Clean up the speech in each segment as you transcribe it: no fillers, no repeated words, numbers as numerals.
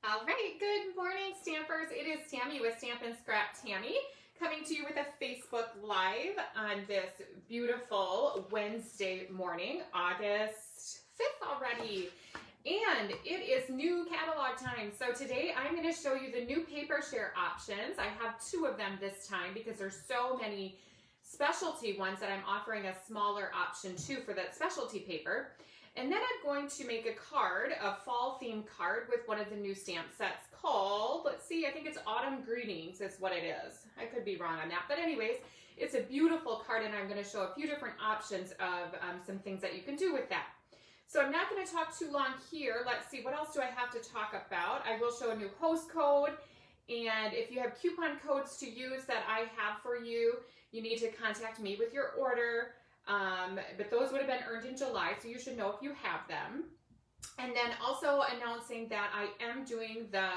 All right, good morning, Stampers. It is Tammy with Stamp and Scrap Tammy coming to you with a Facebook Live on this beautiful Wednesday morning, August 5th already. And it is new catalog time. So today I'm going to show you the new paper share options. I have two of them this time because there's so many specialty ones that I'm offering a smaller option too for that specialty paper. And then I'm going to make a card, a fall themed card with one of the new stamp sets called, let's see, I think it's Autumn Greetings is what it is. I could be wrong on that, but anyways, it's a beautiful card and I'm going to show a few different options of some things that you can do with that. So I'm not going to talk too long here. Let's see, what else do I have to talk about? I will show a new host code, and if you have coupon codes to use that I have for you, you need to contact me with your order. But those would have been earned in July, so you should know if you have them. And then also announcing that I am doing the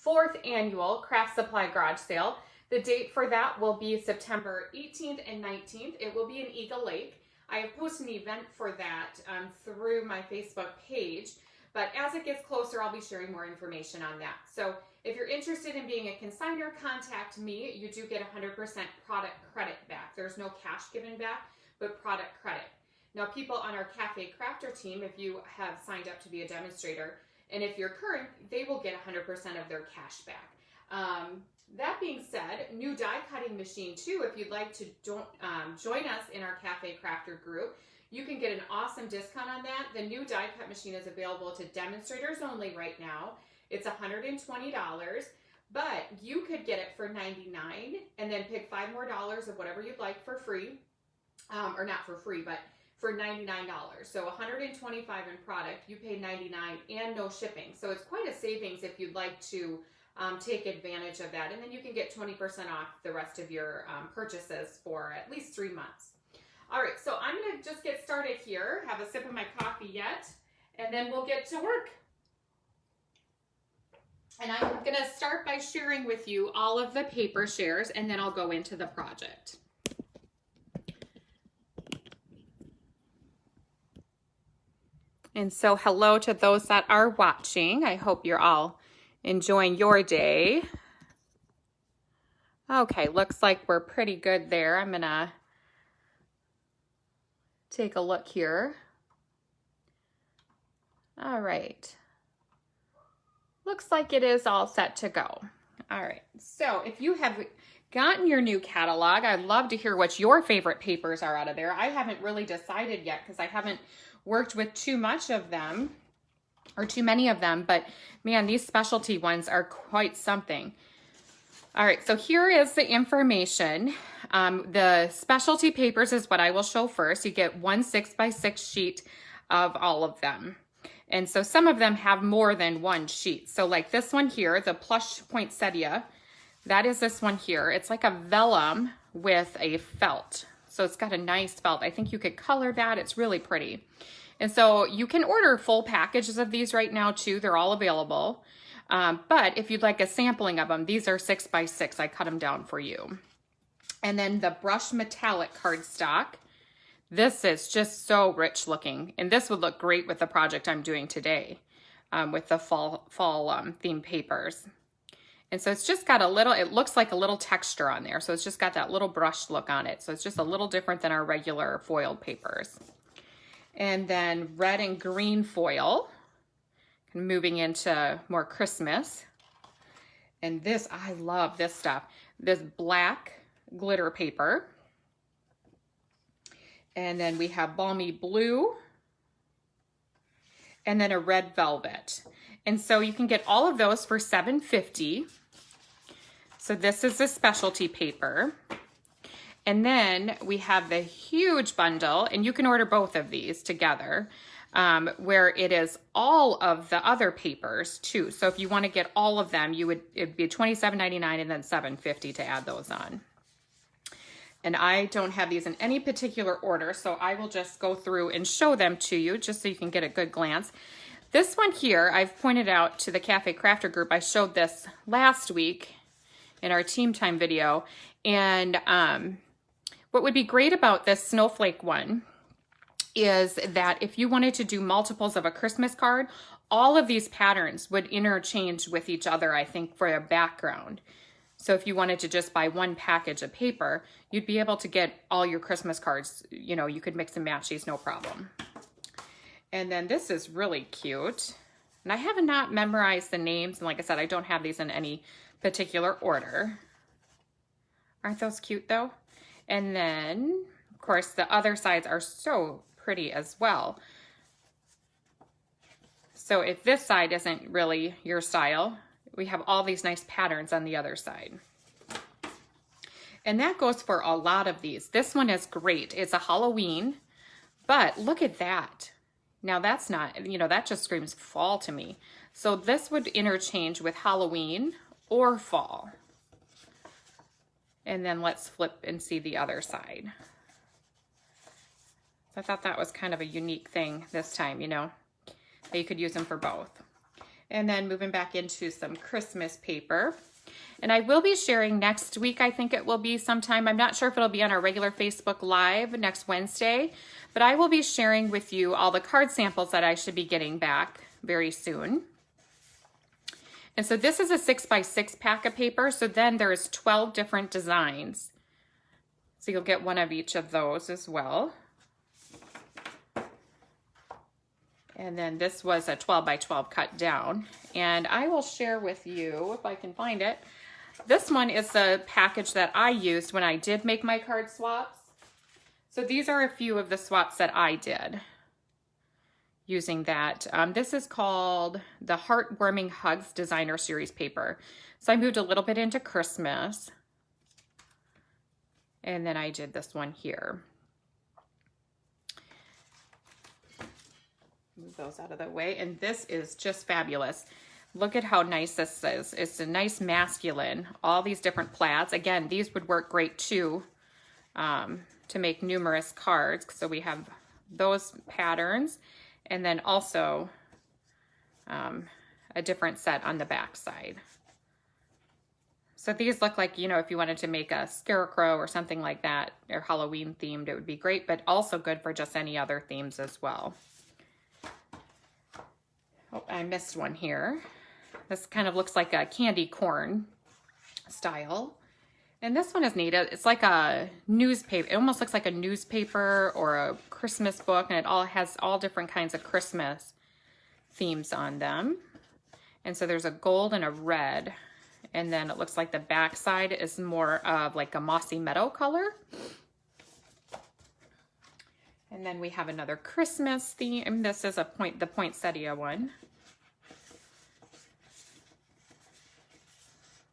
4th annual Craft Supply Garage Sale. The date for that will be September 18th and 19th. It will be in Eagle Lake. I have posted an event for that through my Facebook page, but as it gets closer, I'll be sharing more information on that. So if you're interested in being a consignor, contact me. You do get 100% product credit back. There's no cash given back, but product credit. Now, people on our Cafe Crafter team, if you have signed up to be a demonstrator, and if you're current, they will get 100% of their cash back. That being said, new die cutting machine too. If you'd like to join us in our Cafe Crafter group, you can get an awesome discount on that. The new die cut machine is available to demonstrators only right now. It's $120, but you could get it for $99 and then pick $5 more of whatever you'd like for free. Or not for free, but for $99. So $125 in product, you pay $99 and no shipping. So it's quite a savings if you'd like to take advantage of that. And then you can get 20% off the rest of your purchases for at least 3 months. All right, so I'm gonna just get started here, have a sip of my coffee yet, and then we'll get to work. And I'm gonna start by sharing with you all of the paper shares, and then I'll go into the project. And so hello to those that are watching. I hope you're all enjoying your day. Okay, looks like we're pretty good there. I'm gonna take a look here. All right. Looks like it is all set to go. All right, so if you have gotten your new catalog, I'd love to hear what your favorite papers are out of there. I haven't really decided yet because I haven't worked with too much of them or too many of them, but man, these specialty ones are quite something. All right, so here is the information. The specialty papers is what I will show first. You get one 6x6 sheet of all of them. And so some of them have more than one sheet. So like this one here, the plush poinsettia, that is this one here. It's like a vellum with a felt. So it's got a nice felt. I think you could color that. It's really pretty. And so you can order full packages of these right now too. They're all available. But if you'd like a sampling of them, these are 6x6. I cut them down for you. And then the brushed metallic cardstock. This is just so rich looking. And this would look great with the project I'm doing today with the fall themed papers. And so it's just got a little, it looks like a little texture on there. So it's just got that little brushed look on it. So it's just a little different than our regular foiled papers. And then red and green foil, moving into more Christmas. And this, I love this stuff. This black glitter paper. And then we have balmy blue. And then a red velvet. And so you can get all of those for $7.50. So this is the specialty paper. And then we have the huge bundle, and you can order both of these together, where it is all of the other papers too. So if you want to get all of them, it'd be $27.99 and then $7.50 to add those on. And I don't have these in any particular order, so I will just go through and show them to you just so you can get a good glance. This one here, I've pointed out to the Cafe Crafter group. I showed this last week in our team time video. And what would be great about this snowflake one is that if you wanted to do multiples of a Christmas card, all of these patterns would interchange with each other, I think, for a background. So if you wanted to just buy one package of paper, you'd be able to get all your Christmas cards. You know, you could mix and match these, no problem. And then this is really cute. And I have not memorized the names. And like I said, I don't have these in any particular order. Aren't those cute though? And then, of course, the other sides are so pretty as well. So if this side isn't really your style, we have all these nice patterns on the other side. And that goes for a lot of these. This one is great. It's a Halloween, but look at that. Now that's not, you know, that just screams fall to me. So this would interchange with Halloween or fall. And then let's flip and see the other side. So I thought that was kind of a unique thing this time, you know, that you could use them for both. And then moving back into some Christmas paper. And I will be sharing next week, I think it will be sometime. I'm not sure if it'll be on our regular Facebook Live next Wednesday, but I will be sharing with you all the card samples that I should be getting back very soon. And so this is a 6x6 pack of paper. So then there's 12 different designs. So you'll get one of each of those as well. And then this was a 12x12 cut down. And I will share with you, if I can find it, this one is the package that I used when I did make my card swaps. So these are a few of the swaps that I did using that. This is called the Heartwarming Hugs Designer Series paper. So I moved a little bit into Christmas. And then I did this one here. Move those out of the way. And this is just fabulous. Look at how nice this is. It's a nice masculine, all these different plaids. Again, these would work great too to make numerous cards. So we have those patterns and then also a different set on the back side. So these look like, you know, if you wanted to make a scarecrow or something like that, or Halloween themed, it would be great, but also good for just any other themes as well. Oh, I missed one here. This kind of looks like a candy corn style. And this one is neat. It's like a newspaper. It almost looks like a newspaper or a Christmas book, and it all has all different kinds of Christmas themes on them. And so there's a gold and a red. And then it looks like the back side is more of like a mossy meadow color. And then we have another Christmas theme. This is the poinsettia one.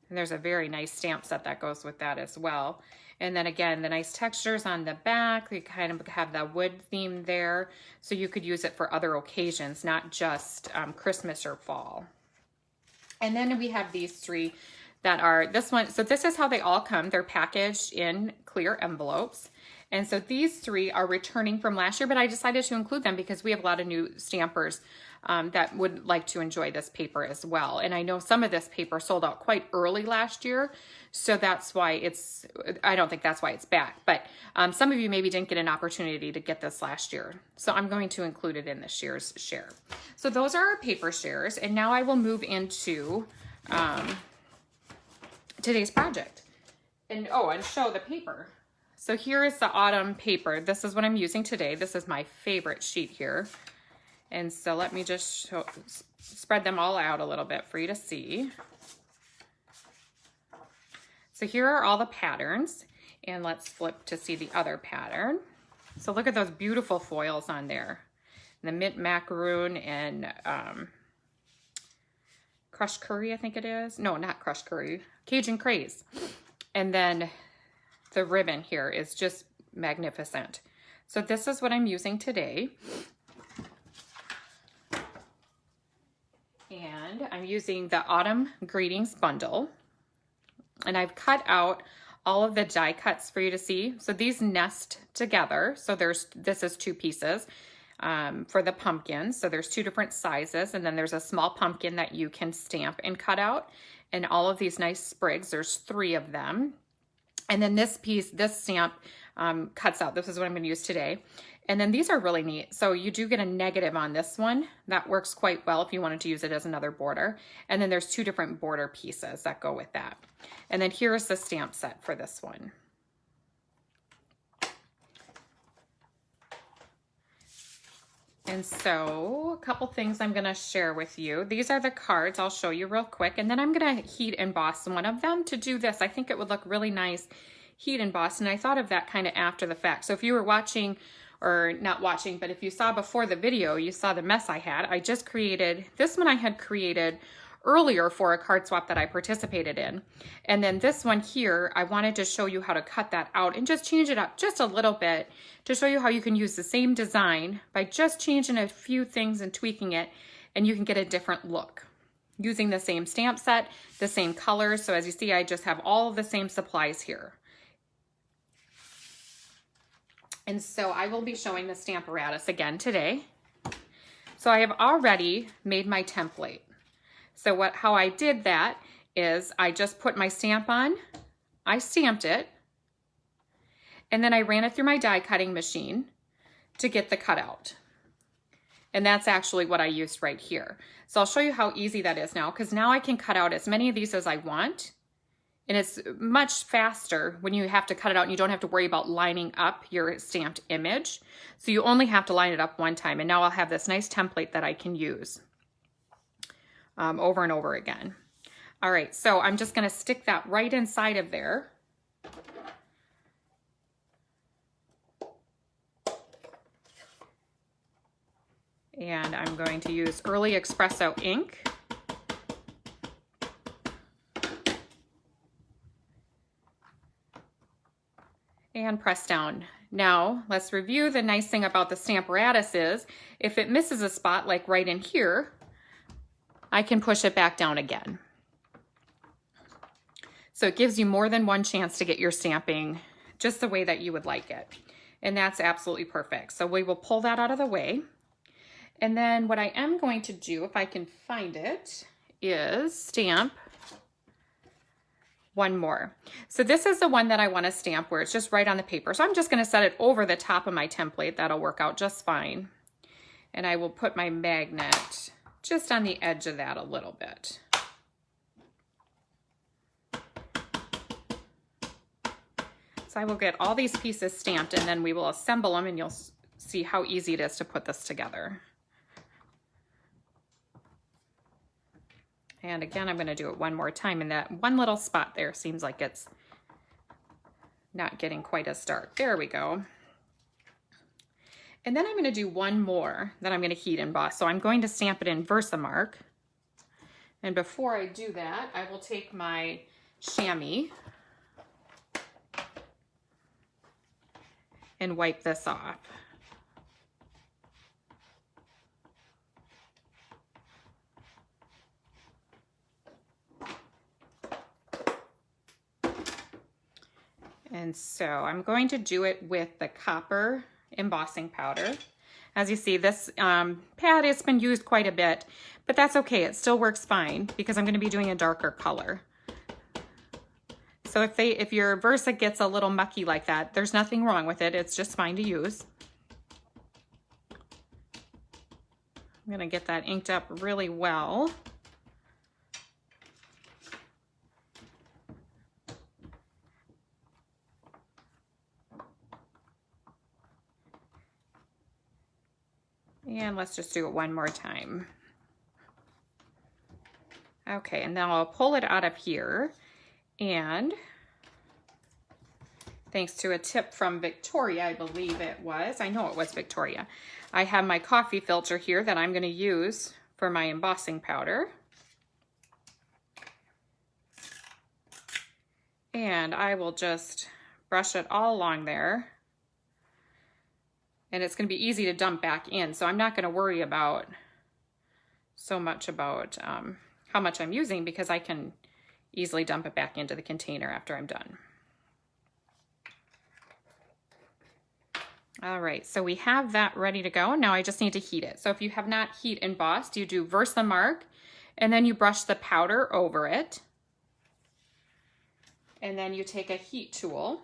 And there's a very nice stamp set that goes with that as well. And then again, the nice textures on the back. You kind of have the wood theme there. So you could use it for other occasions, not just Christmas or fall. And then we have these three that are this one. So this is how they all come. They're packaged in clear envelopes. And so these three are returning from last year, but I decided to include them because we have a lot of new stampers that would like to enjoy this paper as well. And I know some of this paper sold out quite early last year, so that's why it's, I don't think that's why it's back, but some of you maybe didn't get an opportunity to get this last year. So I'm going to include it in this year's share. So those are our paper shares, and now I will move into today's project. And show the paper. So here is the autumn paper. This is what I'm using today. This is my favorite sheet here. And so let me just spread them all out a little bit for you to see. So here are all the patterns, and let's flip to see the other pattern. So look at those beautiful foils on there. The mint macaroon and crushed curry, I think it is. No, not crushed curry, Cajun craze. And then the ribbon here is just magnificent. So this is what I'm using today. And I'm using the Autumn Greetings bundle. And I've cut out all of the die cuts for you to see. So these nest together. So this is 2 pieces for the pumpkins. So there's 2 different sizes. And then there's a small pumpkin that you can stamp and cut out. And all of these nice sprigs, there's 3 of them. And then this piece, this stamp cuts out. This is what I'm going to use today. And then these are really neat. So you do get a negative on this one. That works quite well if you wanted to use it as another border. And then there's 2 different border pieces that go with that. And then here's the stamp set for this one. And so a couple things I'm gonna share with you. These are the cards I'll show you real quick. And then I'm gonna heat emboss one of them to do this. I think it would look really nice heat embossed. And I thought of that kind of after the fact. So if you were watching, or not watching, but if you saw before the video, you saw the mess I had. I just created, this one I had created earlier for a card swap that I participated in. And then this one here, I wanted to show you how to cut that out and just change it up just a little bit to show you how you can use the same design by just changing a few things and tweaking it, and you can get a different look using the same stamp set, the same colors. So as you see, I just have all of the same supplies here. And so I will be showing the Stamparatus again today. So I have already made my template. So how I did that is I just put my stamp on, I stamped it, and then I ran it through my die cutting machine to get the cutout. And that's actually what I used right here. So I'll show you how easy that is now, because now I can cut out as many of these as I want. And it's much faster when you have to cut it out and you don't have to worry about lining up your stamped image. So you only have to line it up one time. And now I'll have this nice template that I can use over and over again. All right, so I'm just gonna stick that right inside of there. And I'm going to use Early Espresso ink. And press down. Now let's review. The nice thing about the Stamparatus is if it misses a spot like right in here, I can push it back down again. So it gives you more than one chance to get your stamping just the way that you would like it. And that's absolutely perfect. So we will pull that out of the way. And then what I am going to do, if I can find it, is stamp one more. So this is the one that I want to stamp where it's just right on the paper. So I'm just going to set it over the top of my template. That'll work out just fine. And I will put my magnet just on the edge of that a little bit. So I will get all these pieces stamped and then we will assemble them and you'll see how easy it is to put this together. And again, I'm going to do it one more time, and that one little spot there seems like it's not getting quite as dark. There we go. And then I'm going to do one more that I'm going to heat emboss. So I'm going to stamp it in Versamark. And before I do that, I will take my chamois and wipe this off. And so I'm going to do it with the copper embossing powder. As you see, this pad has been used quite a bit, but that's okay. It still works fine because I'm going to be doing a darker color. So if your Versa gets a little mucky like that, there's nothing wrong with it. It's just fine to use. I'm going to get that inked up really well. And let's just do it one more time. Okay, and then I'll pull it out of here. And thanks to a tip from Victoria, I believe it was, I know it was Victoria, I have my coffee filter here that I'm going to use for my embossing powder. And I will just brush it all along there. And it's going to be easy to dump back in, so I'm not going to worry about so much about how much I'm using because I can easily dump it back into the container after I'm done. All right, so we have that ready to go. Now I just need to heat it. So if you have not heat embossed, you do Versamark, and then you brush the powder over it. And then you take a heat tool.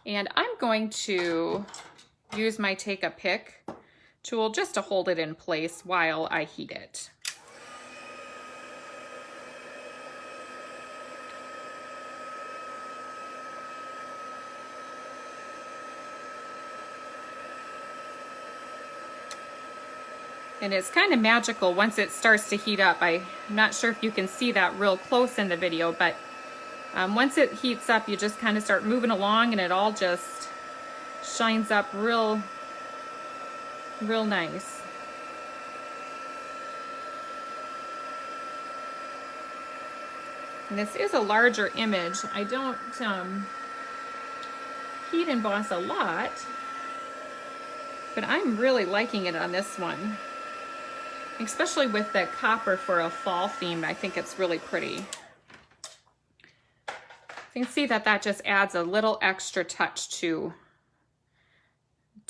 And I'm going to use my Take a Pick tool just to hold it in place while I heat it. And it's kind of magical once it starts to heat up. I'm not sure if you can see that real close in the video, but once it heats up, you just kind of start moving along and it all just shines up real nice. And this is a larger image. I don't heat emboss a lot, but I'm really liking it on this one. Especially with the copper for a fall theme, I think it's really pretty. You can see that that just adds a little extra touch to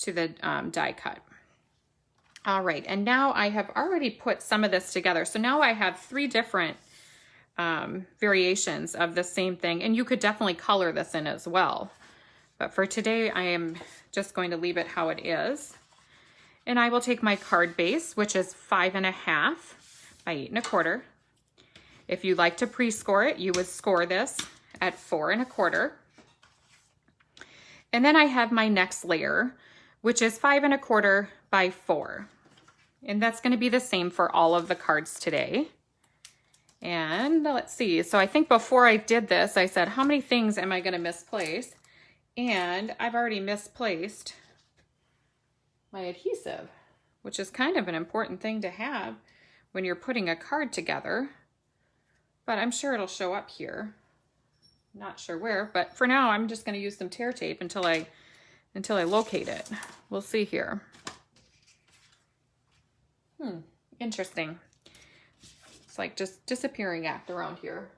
the die cut. All right, and now I have already put some of this together. So now I have 3 different variations of the same thing, and you could definitely color this in as well. But for today, I am just going to leave it how it is. And I will take my card base, which is 5.5 by 8 1/4. If you like to pre-score it, you would score this at 4 1/4. And then I have my next layer, which is 5 1/4 by 4. And that's going to be the same for all of the cards today. And let's see. So I think before I did this, I said, how many things am I going to misplace? And I've already misplaced my adhesive, which is kind of an important thing to have when you're putting a card together, but I'm sure it'll show up here. Not sure where, but for now I'm just going to use some tear tape until I locate it. We'll see here. Interesting. It's like just disappearing act around here.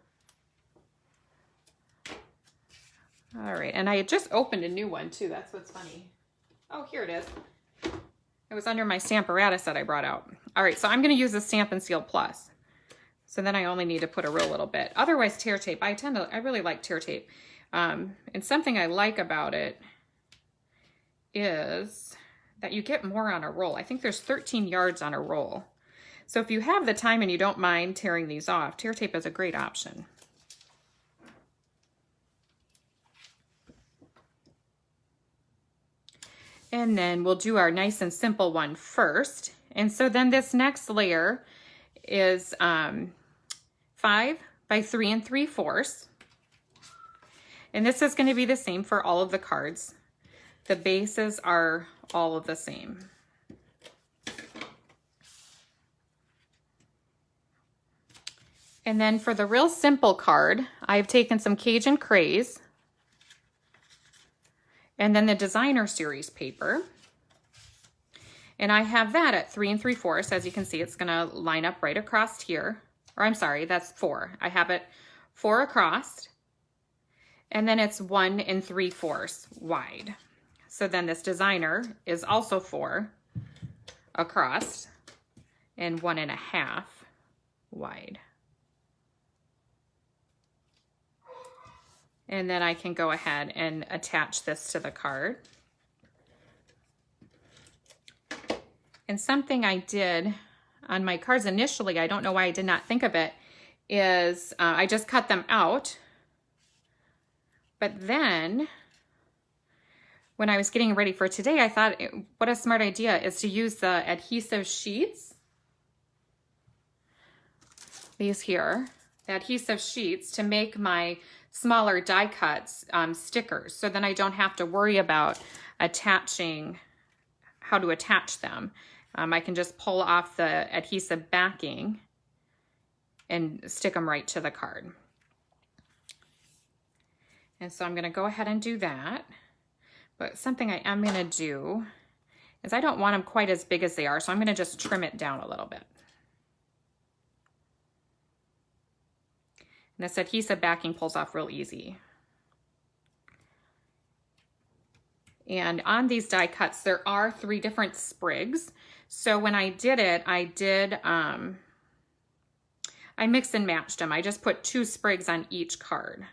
All right, and I had just opened a new one too. That's what's funny. Oh, here it is. It was under my Stamparatus that I brought out. All right, so I'm going to use the Stampin' Seal Plus. So then I only need to put a real little bit. Otherwise, tear tape. I really like tear tape. And something I like about it is that you get more on a roll. I think there's 13 yards on a roll. So if you have the time and you don't mind tearing these off, tear tape is a great option. And then we'll do our nice and simple one first. And so then this next layer is 5 by 3 3/4. And this is going to be the same for all of the cards. The bases are all of the same. And then for the real simple card, I've taken some Cajun Craze and then the Designer Series paper. And I have that at 3 3/4. As you can see, it's gonna line up right across here. Or I'm sorry, that's 4. I have it 4 across, and then it's 1 3/4 wide. So then this Designer is also 4 across and 1 1/2 wide. And then I can go ahead and attach this to the card. And something I did on my cards initially, I don't know why I did not think of it, is I just cut them out. But then when I was getting ready for today, I thought what a smart idea is to use the adhesive sheets. These here, the adhesive sheets, to make my smaller die cuts stickers. So then I don't have to worry about attaching, how to attach them. I can just pull off the adhesive backing and stick them right to the card. And so I'm going to go ahead and do that. But something I am going to do is I don't want them quite as big as they are, so I'm going to just trim it down a little bit. And this adhesive backing pulls off real easy. And on these die cuts, there are 3 different sprigs. So when I did it, I mixed and matched them. I just put 2 sprigs on each card.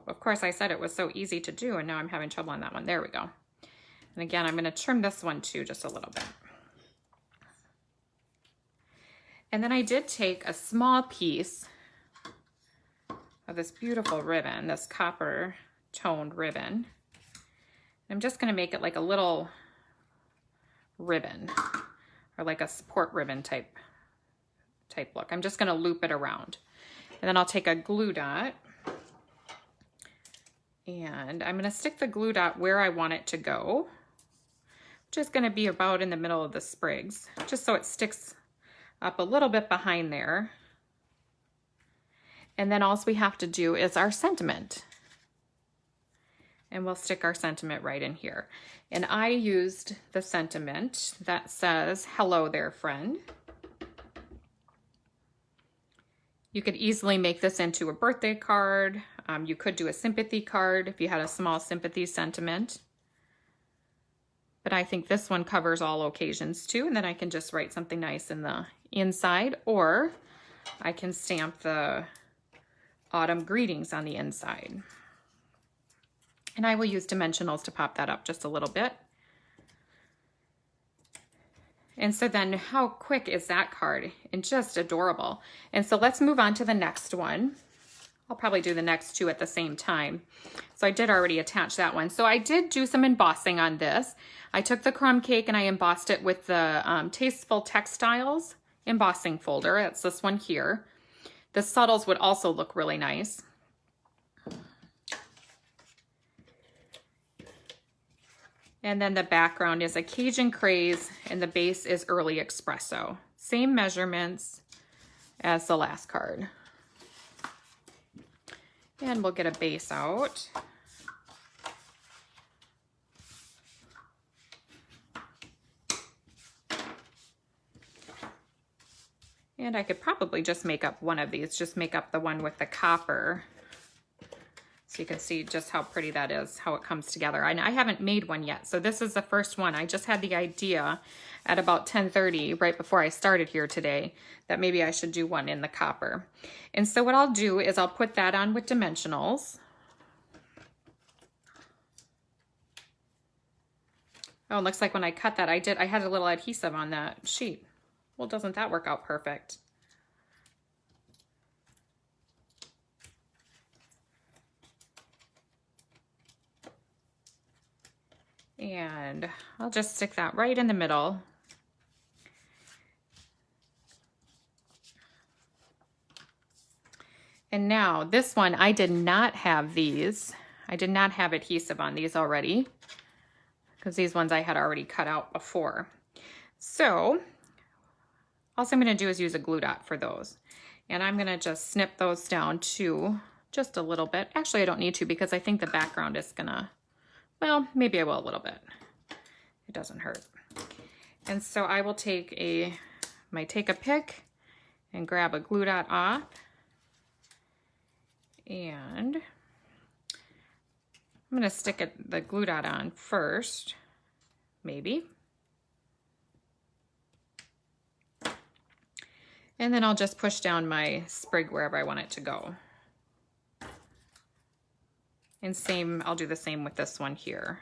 of course I said it was so easy to do, and now I'm having trouble on that one. There we go. And again, I'm going to trim this one too, just a little bit. And then I did take a small piece of this beautiful ribbon, this copper toned ribbon. I'm just going to make it like a little ribbon, or like a support ribbon type look. I'm just going to loop it around. And then I'll take a glue dot, and I'm going to stick the glue dot where I want it to go, which is going to be about in the middle of the sprigs, just so it sticks up a little bit behind there. And then all we have to do is our sentiment. And we'll stick our sentiment right in here. And I used the sentiment that says, "Hello there, friend." You could easily make this into a birthday card. You could do a sympathy card if you had a small sympathy sentiment. But I think this one covers all occasions too. And then I can just write something nice in the inside, or I can stamp the autumn greetings on the inside. And I will use dimensionals to pop that up just a little bit. And so then how quick is that card? And just adorable. And so let's move on to the next one. I'll probably do the next two at the same time. So I did already attach that one. So I did do some embossing on this. I took the crumb cake and I embossed it with the Tasteful Textiles embossing folder. That's this one here. The subtles would also look really nice. And then the background is a Cajun Craze, and the base is Early Espresso. Same measurements as the last card. And we'll get a base out. And I could probably just make up one of these, just make up the one with the copper. So you can see just how pretty that is, how it comes together. And I haven't made one yet, so this is the first one. I just had the idea at about 10:30, right before I started here today, that maybe I should do one in the copper. And so what I'll do is I'll put that on with dimensionals. Oh, it looks like when I cut that, I had a little adhesive on that sheet. Well, doesn't that work out perfect? And I'll just stick that right in the middle. And now this one, I did not have these. I did not have adhesive on these already, because these ones I had already cut out before. So all I'm going to do is use a glue dot for those. And I'm going to just snip those down to just a little bit. Actually, I don't need to, because I think the background is going to, well, maybe I will a little bit. It doesn't hurt. And so I will take a pick and grab a glue dot off. And I'm going to stick the glue dot on first, maybe. And then I'll just push down my sprig wherever I want it to go. And same, I'll do the same with this one here.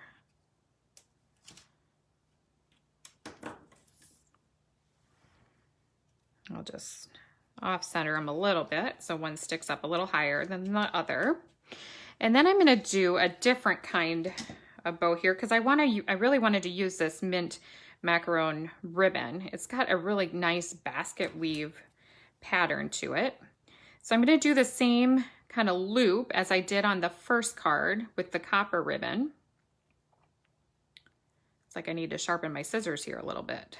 I'll just off center them a little bit so one sticks up a little higher than the other. And then I'm going to do a different kind of bow here, because I really wanted to use this mint macaron ribbon. It's got a really nice basket weave pattern to it. So I'm going to do the same kind of loop as I did on the first card with the copper ribbon. It's like I need to sharpen my scissors here a little bit.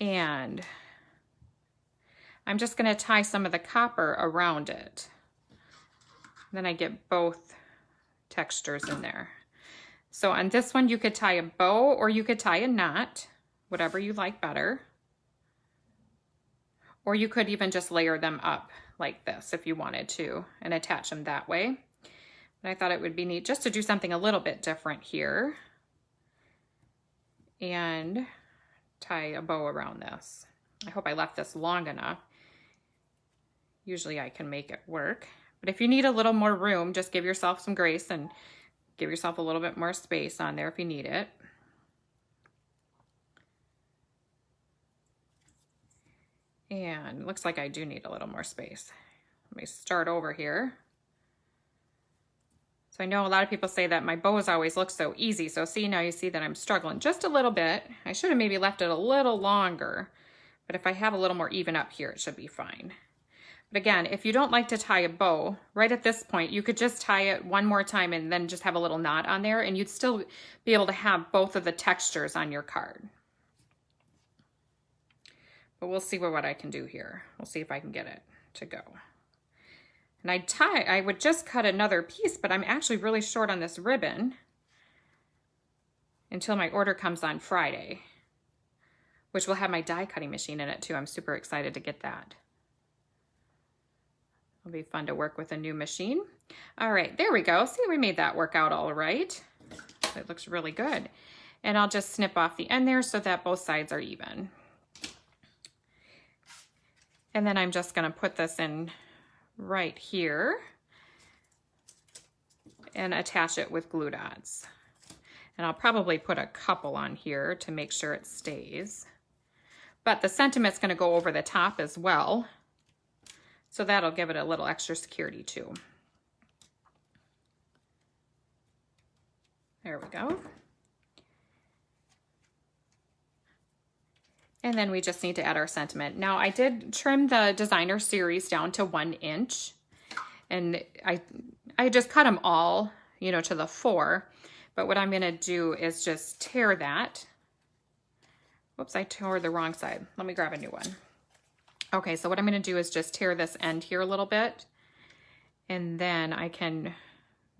And I'm just going to tie some of the copper around it. Then I get both textures in there. So on this one, you could tie a bow or you could tie a knot, whatever you like better. Or you could even just layer them up like this if you wanted to and attach them that way. But I thought it would be neat just to do something a little bit different here and tie a bow around this. I hope I left this long enough. Usually I can make it work, But if you need a little more room, just give yourself some grace and give yourself a little bit more space on there if you need it. And it looks like I do need a little more space. Let me start over here. So I know a lot of people say that my bows always look so easy. So see, now you see that I'm struggling just a little bit. I should have maybe left it a little longer, but if I have a little more even up here, it should be fine. But again, if you don't like to tie a bow, right at this point, you could just tie it one more time and then just have a little knot on there, and you'd still be able to have both of the textures on your card. But we'll see what I can do here. We'll see if I can get it to go. And I would just cut another piece, but I'm actually really short on this ribbon until my order comes on Friday, which will have my die cutting machine in it too. I'm super excited to get that. It'll be fun to work with a new machine. All right, there we go. See, we made that work out all right. It looks really good. And I'll just snip off the end there so that both sides are even. And then I'm just gonna put this in right here and attach it with glue dots. And I'll probably put a couple on here to make sure it stays. But the sentiment's gonna go over the top as well. So that'll give it a little extra security too. There we go. And then we just need to add our sentiment. Now I did trim the designer series down to 1 inch, and I just cut them all, you know, to the 4. But what I'm gonna do is just tear that. Whoops, I tore the wrong side. Let me grab a new one. Okay, so what I'm gonna do is just tear this end here a little bit, and then I can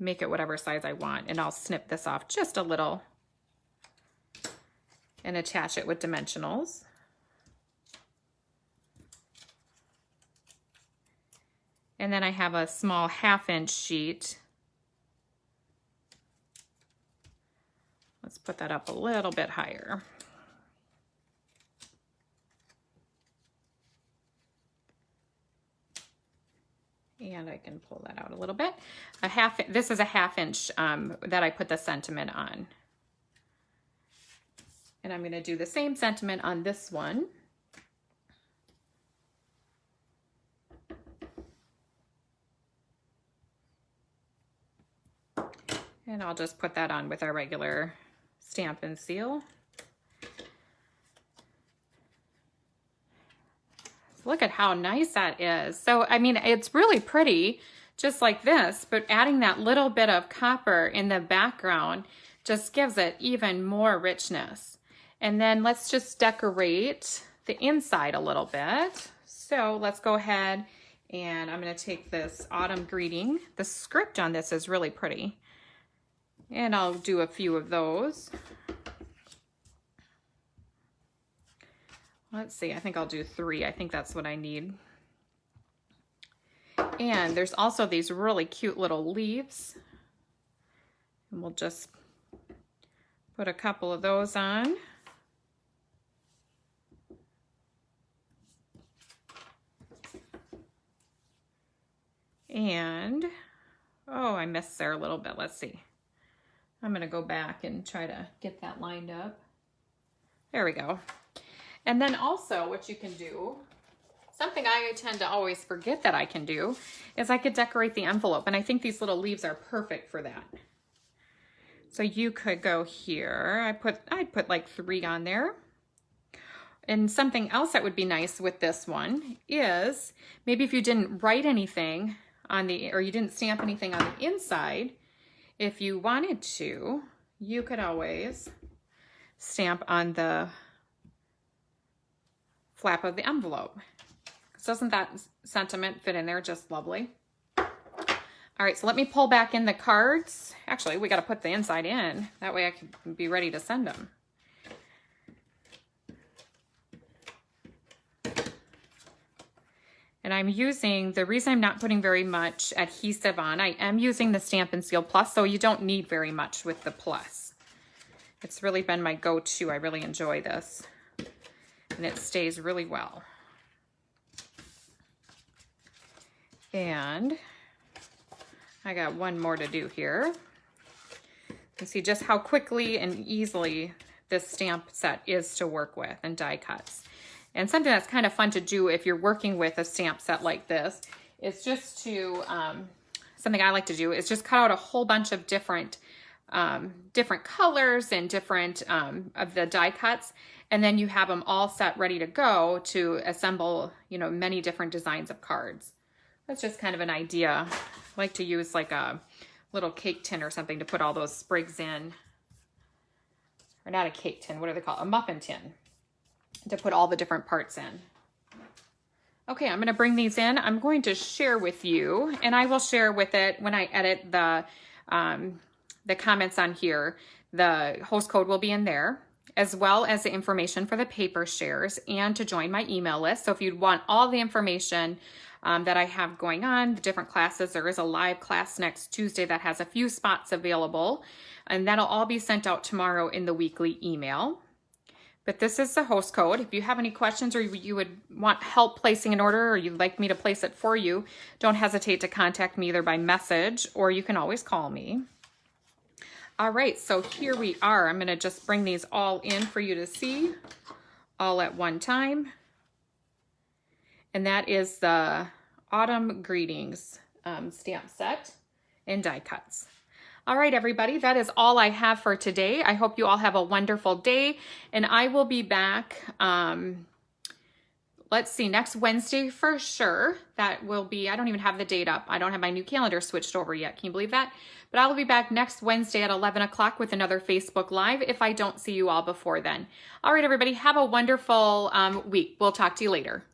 make it whatever size I want, and I'll snip this off just a little and attach it with dimensionals. And then I have a small 1/2 inch sheet. Let's put that up a little bit higher. And I can pull that out a little bit. This is a 1/2 inch that I put the sentiment on. And I'm gonna do the same sentiment on this one. And I'll just put that on with our regular Stampin' Seal. Look at how nice that is. So, I mean, it's really pretty, just like this, but adding that little bit of copper in the background just gives it even more richness. And then let's just decorate the inside a little bit. So let's go ahead, and I'm gonna take this autumn greeting. The script on this is really pretty. And I'll do a few of those. Let's see, I think I'll do 3. I think that's what I need. And there's also these really cute little leaves. And we'll just put a couple of those on. And, oh, I missed there a little bit. Let's see. I'm gonna go back and try to get that lined up. There we go. And then also what you can do, something I tend to always forget that I can do, is I could decorate the envelope. And I think these little leaves are perfect for that. So you could go here. I'd put like 3 on there. And something else that would be nice with this one is maybe if you didn't write anything on the, or you didn't stamp anything on the inside, if you wanted to, you could always stamp on the flap of the envelope. Doesn't that sentiment fit in there just lovely? All right, so let me pull back in the cards. Actually, we got to put the inside in. That way I can be ready to send them. And I'm using, the reason I'm not putting very much adhesive on, I am using the Stampin' Seal Plus, so you don't need very much with the Plus. It's really been my go-to. I really enjoy this. And it stays really well. And I got one more to do here. You can see just how quickly and easily this stamp set is to work with and die cuts. And something that's kind of fun to do if you're working with a stamp set like this is just to, something I like to do is just cut out a whole bunch of different colors and different of the die cuts, and then you have them all set ready to go to assemble, you know, many different designs of cards. That's just kind of an idea. I like to use like a little cake tin or something to put all those sprigs in. Or not a cake tin, what do they call it? A muffin tin, to put all the different parts in. Okay, I'm gonna bring these in. I'm going to share with you, and I will share with it when I edit the comments on here. The host code will be in there, as well as the information for the paper shares and to join my email list. So if you'd want all the information that I have going on, the different classes, there is a live class next Tuesday that has a few spots available, and that'll all be sent out tomorrow in the weekly email. But this is the host code. If you have any questions or you would want help placing an order or you'd like me to place it for you, don't hesitate to contact me either by message or you can always call me. All right, so here we are. I'm gonna just bring these all in for you to see all at one time. And that is the Autumn Greetings stamp set and die cuts. All right, everybody, that is all I have for today. I hope you all have a wonderful day, and I will be back, let's see, next Wednesday for sure. That will be, I don't even have the date up. I don't have my new calendar switched over yet. Can you believe that? But I will be back next Wednesday at 11 o'clock with another Facebook Live if I don't see you all before then. All right, everybody, have a wonderful week. We'll talk to you later.